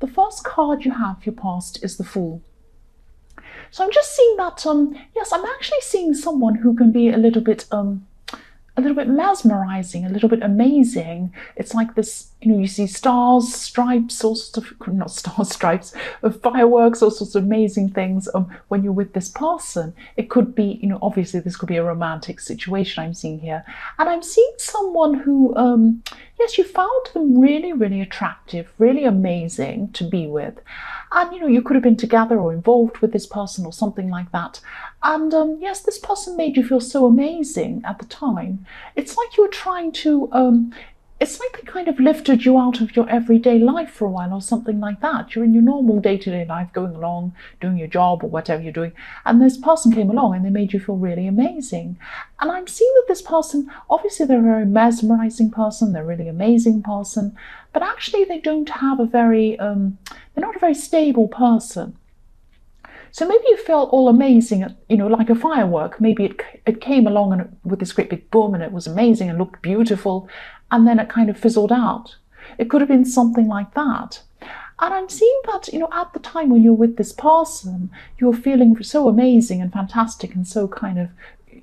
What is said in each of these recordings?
the first card you have for your past is the Fool. So I'm just seeing that, yes, I'm actually seeing someone who can be a little bit mesmerizing, a little bit amazing. It's like this, you see stars, stripes, all sorts of, not stars, stripes, fireworks, all sorts of amazing things when you're with this person. It could be, obviously this could be a romantic situation I'm seeing here. And I'm seeing someone who, yes, you found them really, really attractive, really amazing to be with. And, you could have been together or involved with this person or something like that. And yes, this person made you feel so amazing at the time. It's like you were trying to, it's like they kind of lifted you out of your everyday life for a while or something like that. You're in your normal day-to-day life, going along, doing your job or whatever you're doing. And this person came along and they made you feel really amazing. And I'm seeing that this person, obviously they're a very mesmerizing person, they're a really amazing person, but actually they don't have a very, they're not a very stable person. So maybe you felt all amazing, like a firework. Maybe it came along and with this great big boom and it was amazing and looked beautiful, and then it kind of fizzled out. It could have been something like that. And I'm seeing that, at the time when you're with this person, you're feeling so amazing and fantastic and so kind of,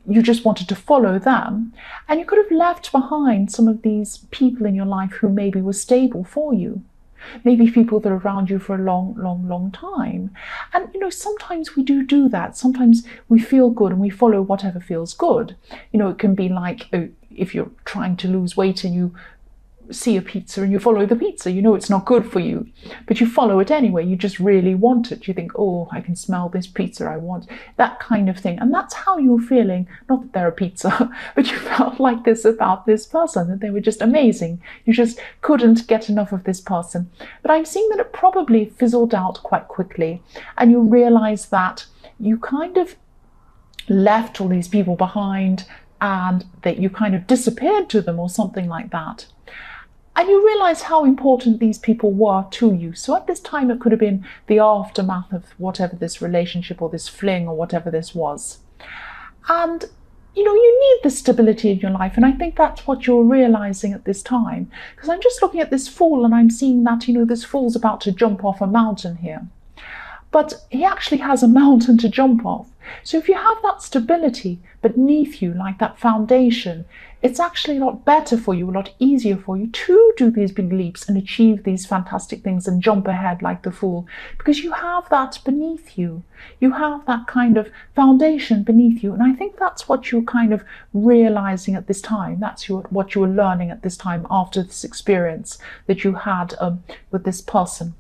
you just wanted to follow them. And you could have left behind some of these people in your life who maybe were stable for you. Maybe people that are around you for a long, long, long time. And, sometimes we do that. Sometimes we feel good and we follow whatever feels good. It can be like if you're trying to lose weight and you see a pizza and you follow the pizza, it's not good for you, but you follow it anyway. You just really want it. You think, oh, I can smell this pizza, I want that kind of thing. And that's how you're feeling. Not that they're a pizza, but you felt like this about this person, that they were just amazing. You just couldn't get enough of this person. But I'm seeing that it probably fizzled out quite quickly, and you realize that you kind of left all these people behind and that you kind of disappeared to them or something like that. And you realize how important these people were to you. So at this time, it could have been the aftermath of whatever this relationship or this fling or whatever this was. And, you need the stability in your life. And I think that's what you're realizing at this time. Because I'm just looking at this Fool and I'm seeing that, this Fool's about to jump off a mountain here. But he actually has a mountain to jump off. So if you have that stability beneath you, like that foundation, it's actually a lot better for you, a lot easier for you to do these big leaps and achieve these fantastic things and jump ahead like the Fool, because you have that beneath you. You have that kind of foundation beneath you. And I think that's what you're kind of realizing at this time. That's what you were learning at this time after this experience that you had with this person.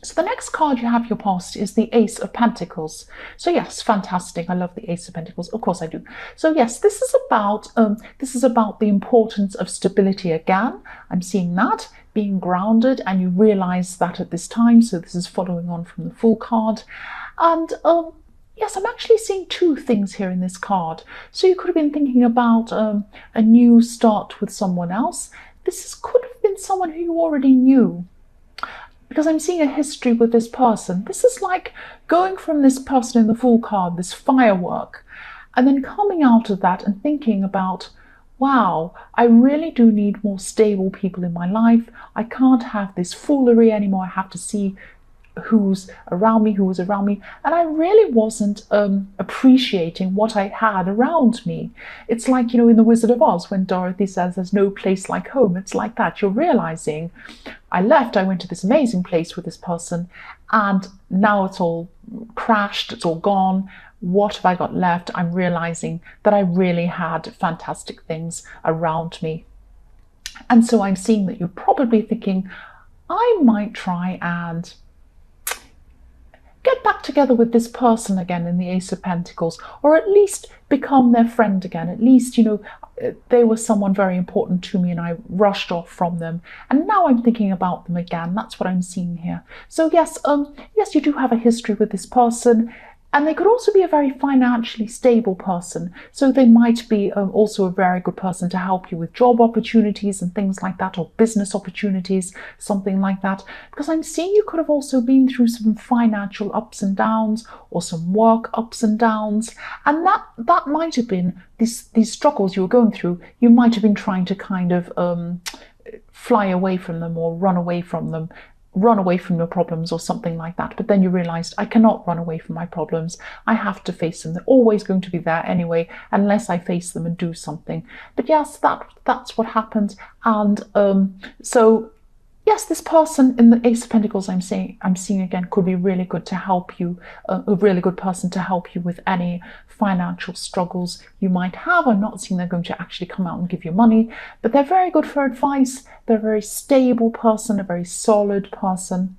So the next card you have your past is the Ace of Pentacles. So yes, fantastic. I love the Ace of Pentacles. Of course I do. So yes, this is about the importance of stability again. I'm seeing that, being grounded, and you realize that at this time. So this is following on from the Fool card. And yes, I'm actually seeing two things here in this card. So you could have been thinking about a new start with someone else. This could have been someone who you already knew, because I'm seeing a history with this person. This is like going from this person in the Fool card, this firework, and then coming out of that and thinking about, wow, I really do need more stable people in my life. I can't have this foolery anymore. I have to see who's around me, who was around me. And I really wasn't appreciating what I had around me. It's like, in The Wizard of Oz, when Dorothy says there's no place like home. It's like that. You're realizing, I went to this amazing place with this person, and now it's all crashed, it's all gone. What have I got left? I'm realizing that I really had fantastic things around me. And so I'm seeing that you're probably thinking, I might try and get back together with this person again in the Ace of Pentacles, or at least become their friend again. At least, they were someone very important to me and I rushed off from them. And now I'm thinking about them again. That's what I'm seeing here. So yes, yes, you do have a history with this person. And they could also be a very financially stable person. So they might be also a very good person to help you with job opportunities and things like that, or business opportunities, something like that. Because I'm seeing you could have also been through some financial ups and downs, or some work ups and downs. And that might have been these struggles you were going through. You might have been trying to kind of fly away from them or run away from them. run away from your problems or something like that, but then you realized, I cannot run away from my problems. I have to face them. They're always going to be there anyway, unless I face them and do something. But yes, that's what happened. And so yes, this person in the Ace of Pentacles I'm seeing again could be really good to help you, a really good person to help you with any financial struggles you might have. I'm not saying they're going to actually come out and give you money, but they're very good for advice. They're a very stable person, a very solid person.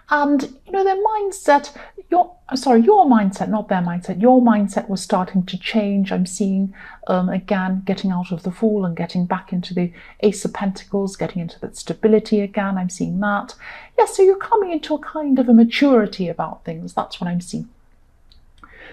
And their mindset, your mindset, not their mindset, your mindset was starting to change. I'm seeing again getting out of the Fool and getting back into the Ace of Pentacles, getting into that stability again. I'm seeing that. Yeah, so you're coming into a kind of a maturity about things. That's what I'm seeing.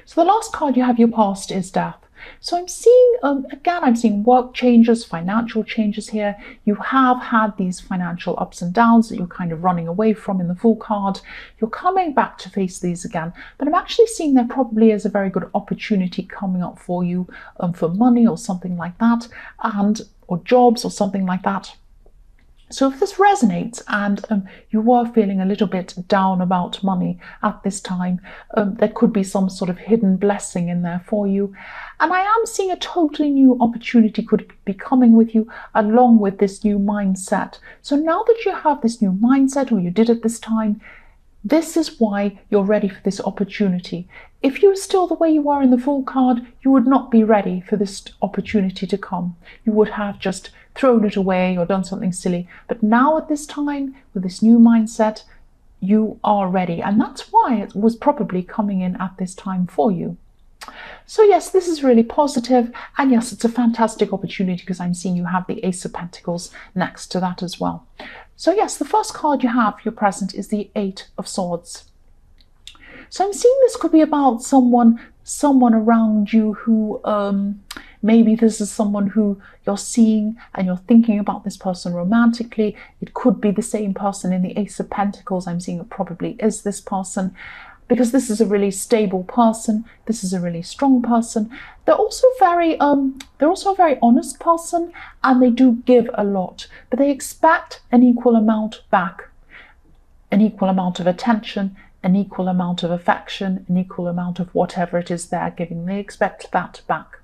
So the last card you have, your past, is Death. So I'm seeing, again, I'm seeing work changes, financial changes here. You have had these financial ups and downs that you're kind of running away from in the Fool card. You're coming back to face these again, but I'm actually seeing there probably is a very good opportunity coming up for you for money or something like that, or jobs or something like that. So if this resonates and you were feeling a little bit down about money at this time, there could be some sort of hidden blessing in there for you. And I am seeing a totally new opportunity could be coming with you along with this new mindset. So now that you have this new mindset, or you did at this time, this is why you're ready for this opportunity. If you were still the way you are in the Fool card, you would not be ready for this opportunity to come. You would have just thrown it away or done something silly. But now at this time, with this new mindset, you are ready. And that's why it was probably coming in at this time for you. So yes, this is really positive. And yes, it's a fantastic opportunity because I'm seeing you have the Ace of Pentacles next to that as well. So yes, the first card you have, your present, is the Eight of Swords. So I'm seeing this could be about someone around you who, maybe this is someone who you're seeing and you're thinking about this person romantically. It could be the same person in the Ace of Pentacles. I'm seeing it probably is this person, because this is a really stable person. This is a really strong person. They're also a very honest person, and they do give a lot, but they expect an equal amount back, an equal amount of attention, an equal amount of affection, an equal amount of whatever it is they're giving. They expect that back.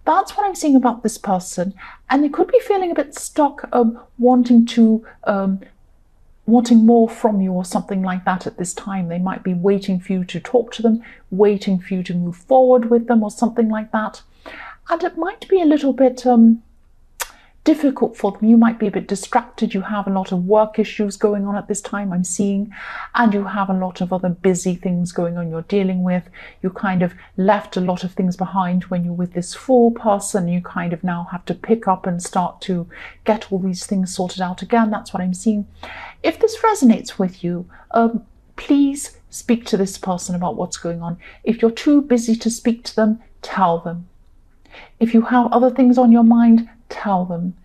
That's what I'm seeing about this person. And they could be feeling a bit stuck, wanting more from you or something like that at this time. They might be waiting for you to talk to them, waiting for you to move forward with them or something like that. And it might be a little bit difficult for them. You might be a bit distracted. You have a lot of work issues going on at this time, I'm seeing, and you have a lot of other busy things going on you're dealing with. You kind of left a lot of things behind when you're with this Fool person. You kind of now have to pick up and start to get all these things sorted out again. That's what I'm seeing. If this resonates with you, please speak to this person about what's going on. If you're too busy to speak to them, tell them. If you have other things on your mind, tell them.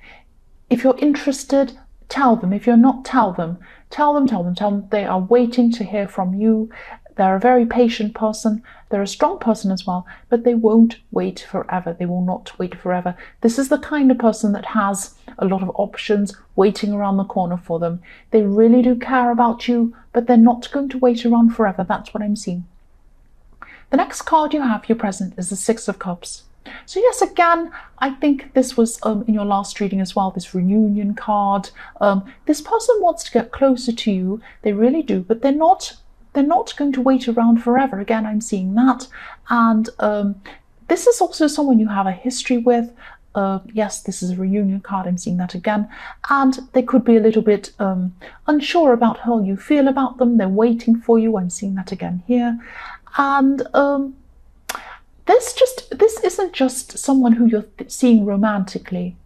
If you're interested, tell them. If you're not, tell them. Tell them. They are waiting to hear from you. They're a very patient person. They're a strong person as well, but they won't wait forever. They will not wait forever. This is the kind of person that has a lot of options waiting around the corner for them. They really do care about you, but they're not going to wait around forever. That's what I'm seeing. The next card you have, your present, is the Six of Cups. So yes, again, I think this was in your last reading as well, this reunion card. This person wants to get closer to you. They really do, but they're not going to wait around forever. Again, I'm seeing that. And this is also someone you have a history with. Yes, this is a reunion card. I'm seeing that again. And they could be a little bit unsure about how you feel about them. They're waiting for you. I'm seeing that again here. And this isn't just someone who you're seeing romantically.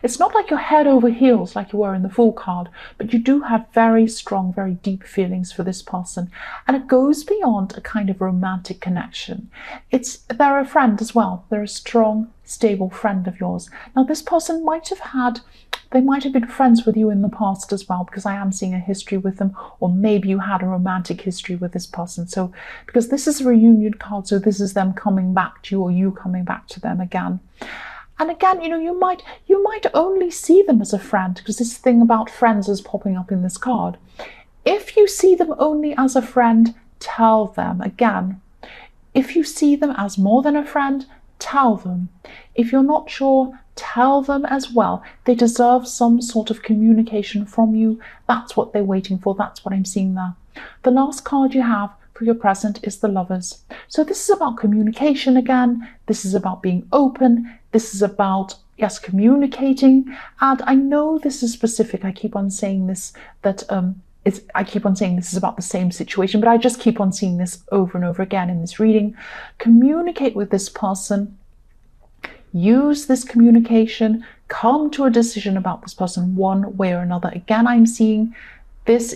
It's not like you're head over heels like you were in the Fool card, but you do have very strong, very deep feelings for this person. And it goes beyond a kind of romantic connection. They're a friend as well. They're a strong, stable friend of yours. Now, this person might have been friends with you in the past as well, because I am seeing a history with them, or maybe you had a romantic history with this person. So, because this is a reunion card, so this is them coming back to you or you coming back to them again. And again, you might only see them as a friend, because this thing about friends is popping up in this card. If you see them only as a friend, tell them. Again, if you see them as more than a friend, tell them. If you're not sure, tell them as well. They deserve some sort of communication from you. That's what they're waiting for. That's what I'm seeing there. The last card you have for your present is the Lovers. So this is about communication again. This is about being open. This is about, yes, communicating. And I know this is specific. I keep on saying this, I keep on saying this is about the same situation, but I just keep on seeing this over and over again in this reading. Communicate with this person. Use this communication. Come to a decision about this person one way or another. Again, I'm seeing this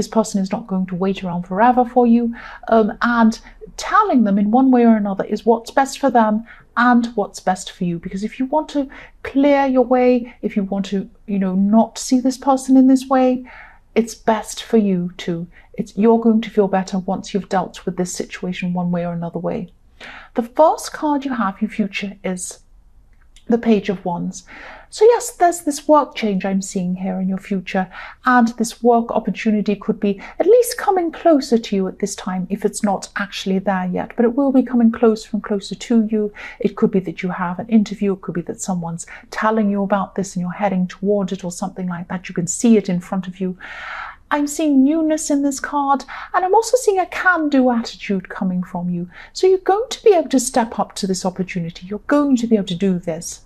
person is not going to wait around forever for you. And telling them in one way or another is what's best for them and what's best for you. Because if you want to clear your way, if you want to, not see this person in this way, it's best for you too. You're going to feel better once you've dealt with this situation one way or another way. The first card you have, your future, is the Page of Wands. So yes, there's this work change I'm seeing here in your future, and this work opportunity could be at least coming closer to you at this time, if it's not actually there yet, but it will be coming closer and closer to you. It could be that you have an interview, it could be that someone's telling you about this and you're heading toward it or something like that. You can see it in front of you. I'm seeing newness in this card, and I'm also seeing a can-do attitude coming from you. So you're going to be able to step up to this opportunity. You're going to be able to do this.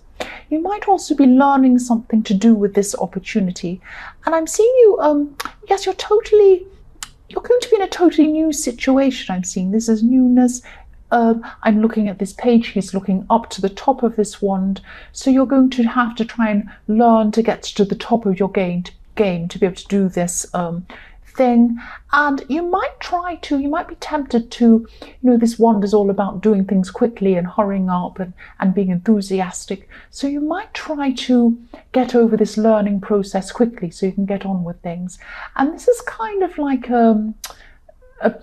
You might also be learning something to do with this opportunity. And I'm seeing you, yes, you're going to be in a totally new situation. I'm seeing this as newness. I'm looking at this page, he's looking up to the top of this wand. So you're going to have to try and learn to get to the top of your game to be able to do this thing. And you might be tempted to, this wand is all about doing things quickly and hurrying up and being enthusiastic. So you might try to get over this learning process quickly so you can get on with things. And this is kind of like a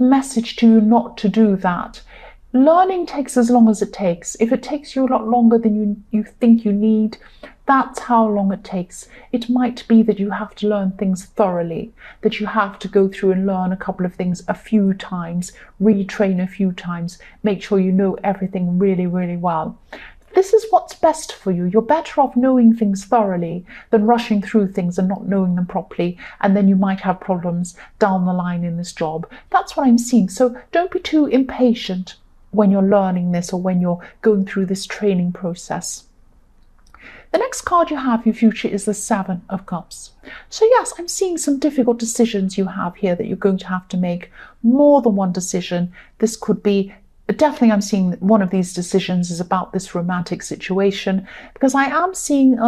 message to you not to do that. Learning takes as long as it takes. If it takes you a lot longer than you think you need, that's how long it takes. It might be that you have to learn things thoroughly, that you have to go through and learn a couple of things a few times, retrain a few times, make sure you know everything really, really well. This is what's best for you. You're better off knowing things thoroughly than rushing through things and not knowing them properly, and then you might have problems down the line in this job. That's what I'm seeing. So don't be too impatient when you're learning this or when you're going through this training process. The next card you have, your future, is the Seven of Cups. So yes, I'm seeing some difficult decisions you have here that you're going to have to make. More than one decision. This could be, definitely I'm seeing that one of these decisions is about this romantic situation, because I am seeing,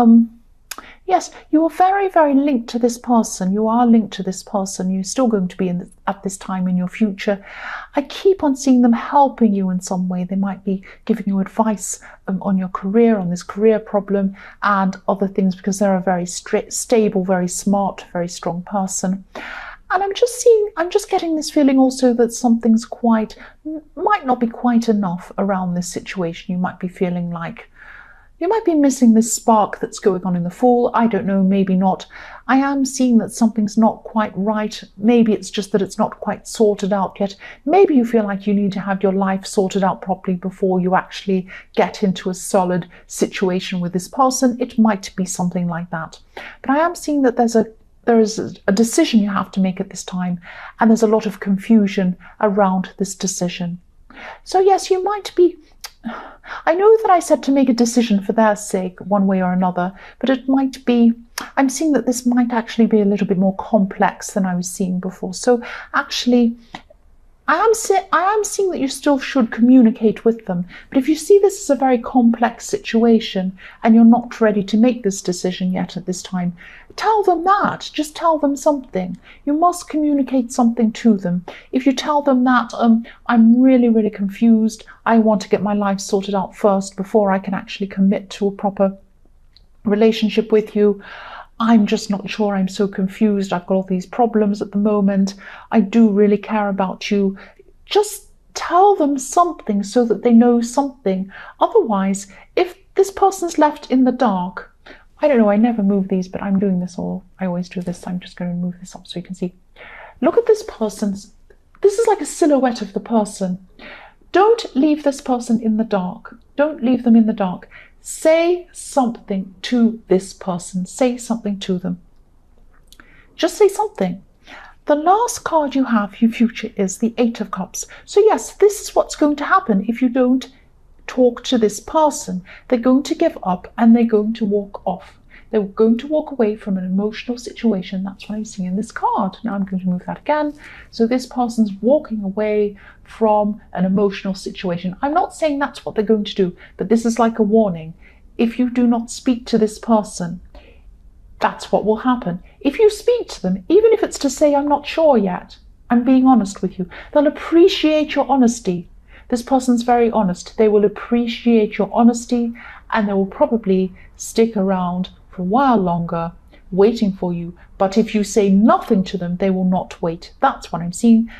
yes, you are very, very linked to this person. You are linked to this person. You're still going to be at this time in your future. I keep on seeing them helping you in some way. They might be giving you advice on your career, on this career problem and other things, because they're a very stable, very smart, very strong person. And I'm just getting this feeling also that something's might not be quite enough around this situation. You might be feeling like you might be missing this spark that's going on in the Fool. I don't know, maybe not. I am seeing that something's not quite right. Maybe it's just that it's not quite sorted out yet. Maybe you feel like you need to have your life sorted out properly before you actually get into a solid situation with this person. It might be something like that. But I am seeing that there is a decision you have to make at this time, and there's a lot of confusion around this decision. So yes, you might be, I know that I said to make a decision for their sake one way or another, but it might be, I'm seeing that this might actually be a little bit more complex than I was seeing before. So actually, I am seeing that you still should communicate with them. But if you see this as a very complex situation and you're not ready to make this decision yet at this time, tell them that. Just tell them something. You must communicate something to them. If you tell them that, I'm really, really confused. I want to get my life sorted out first before I can actually commit to a proper relationship with you. I'm just not sure, I'm so confused, I've got all these problems at the moment, I do really care about you. Just tell them something so that they know something. Otherwise, if this person's left in the dark. I don't know, I never move these, but I'm doing this, or I always do this. I'm just going to move this up so you can see. Look at this person's, this is like a silhouette of the person. Don't leave this person in the dark. Don't leave them in the dark. Say something to this person. Say something to them. Just say something. The last card you have, your future, is the Eight of Cups. So yes, this is what's going to happen if you don't talk to this person. They're going to give up and they're going to walk off. They're going to walk away from an emotional situation. That's what I'm seeing in this card. Now I'm going to move that again. So this person's walking away from an emotional situation. I'm not saying that's what they're going to do, but this is like a warning. If you do not speak to this person, that's what will happen. If you speak to them, even if it's to say, I'm not sure yet, I'm being honest with you, they'll appreciate your honesty. This person's very honest. They will appreciate your honesty and they will probably stick around for a while longer waiting for you. But if you say nothing to them, they will not wait. That's what I'm seeing.